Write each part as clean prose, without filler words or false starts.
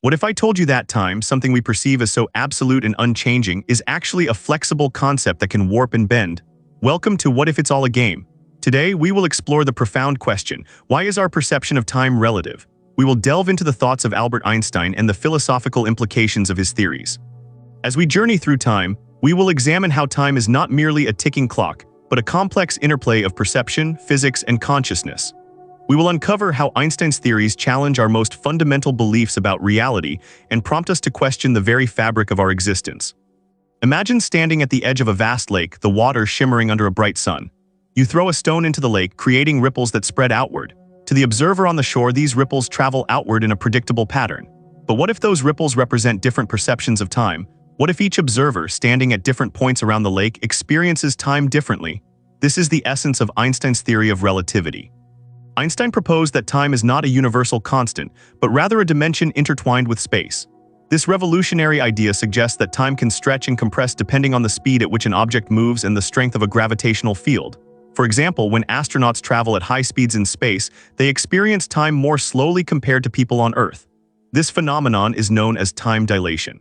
What if I told you that time, something we perceive as so absolute and unchanging, is actually a flexible concept that can warp and bend? Welcome to What If It's All a Game? Today, we will explore the profound question, why is our perception of time relative? We will delve into the thoughts of Albert Einstein and the philosophical implications of his theories. As we journey through time, we will examine how time is not merely a ticking clock, but a complex interplay of perception, physics, and consciousness. We will uncover how Einstein's theories challenge our most fundamental beliefs about reality and prompt us to question the very fabric of our existence. Imagine standing at the edge of a vast lake, the water shimmering under a bright sun. You throw a stone into the lake, creating ripples that spread outward. To the observer on the shore, these ripples travel outward in a predictable pattern. But what if those ripples represent different perceptions of time? What if each observer, standing at different points around the lake, experiences time differently? This is the essence of Einstein's theory of relativity. Einstein proposed that time is not a universal constant, but rather a dimension intertwined with space. This revolutionary idea suggests that time can stretch and compress depending on the speed at which an object moves and the strength of a gravitational field. For example, when astronauts travel at high speeds in space, they experience time more slowly compared to people on Earth. This phenomenon is known as time dilation.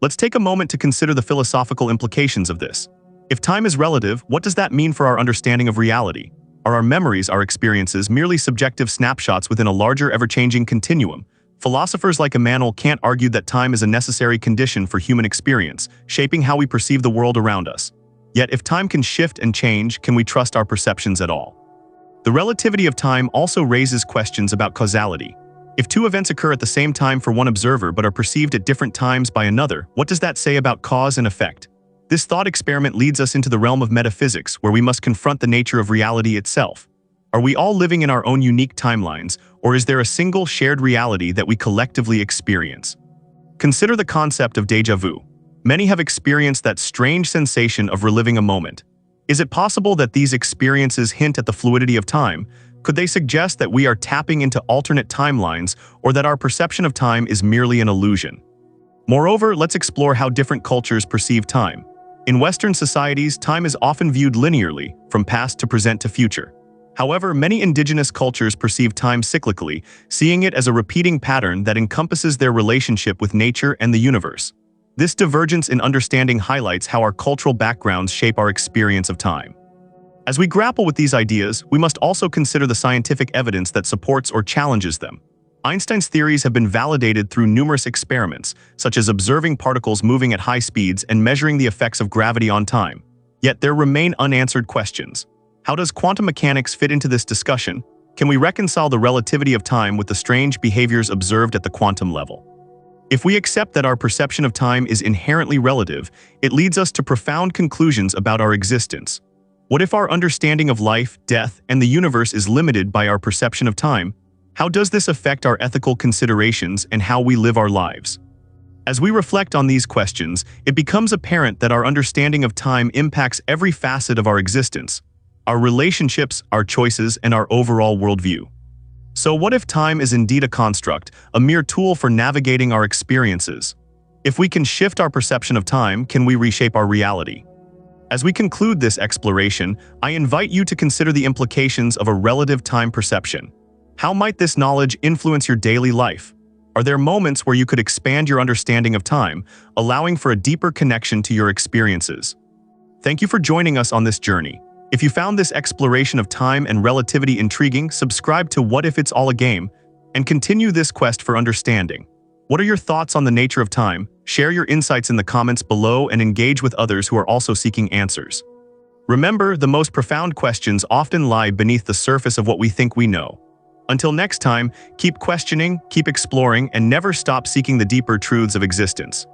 Let's take a moment to consider the philosophical implications of this. If time is relative, what does that mean for our understanding of reality? Are our memories, our experiences, merely subjective snapshots within a larger, ever-changing continuum? Philosophers like Immanuel Kant argued that time is a necessary condition for human experience, shaping how we perceive the world around us. Yet, if time can shift and change, can we trust our perceptions at all? The relativity of time also raises questions about causality. If two events occur at the same time for one observer but are perceived at different times by another, what does that say about cause and effect? This thought experiment leads us into the realm of metaphysics, where we must confront the nature of reality itself. Are we all living in our own unique timelines, or is there a single shared reality that we collectively experience? Consider the concept of déjà vu. Many have experienced that strange sensation of reliving a moment. Is it possible that these experiences hint at the fluidity of time? Could they suggest that we are tapping into alternate timelines, or that our perception of time is merely an illusion? Moreover, let's explore how different cultures perceive time. In Western societies, time is often viewed linearly, from past to present to future. However, many indigenous cultures perceive time cyclically, seeing it as a repeating pattern that encompasses their relationship with nature and the universe. This divergence in understanding highlights how our cultural backgrounds shape our experience of time. As we grapple with these ideas, we must also consider the scientific evidence that supports or challenges them. Einstein's theories have been validated through numerous experiments, such as observing particles moving at high speeds and measuring the effects of gravity on time. Yet there remain unanswered questions. How does quantum mechanics fit into this discussion? Can we reconcile the relativity of time with the strange behaviors observed at the quantum level? If we accept that our perception of time is inherently relative, it leads us to profound conclusions about our existence. What if our understanding of life, death, and the universe is limited by our perception of time? How does this affect our ethical considerations and how we live our lives? As we reflect on these questions, it becomes apparent that our understanding of time impacts every facet of our existence, our relationships, our choices, and our overall worldview. So what if time is indeed a construct, a mere tool for navigating our experiences? If we can shift our perception of time, can we reshape our reality? As we conclude this exploration, I invite you to consider the implications of a relative time perception. How might this knowledge influence your daily life? Are there moments where you could expand your understanding of time, allowing for a deeper connection to your experiences? Thank you for joining us on this journey. If you found this exploration of time and relativity intriguing, subscribe to What If It's All a Game, and continue this quest for understanding. What are your thoughts on the nature of time? Share your insights in the comments below and engage with others who are also seeking answers. Remember, the most profound questions often lie beneath the surface of what we think we know. Until next time, keep questioning, keep exploring, and never stop seeking the deeper truths of existence.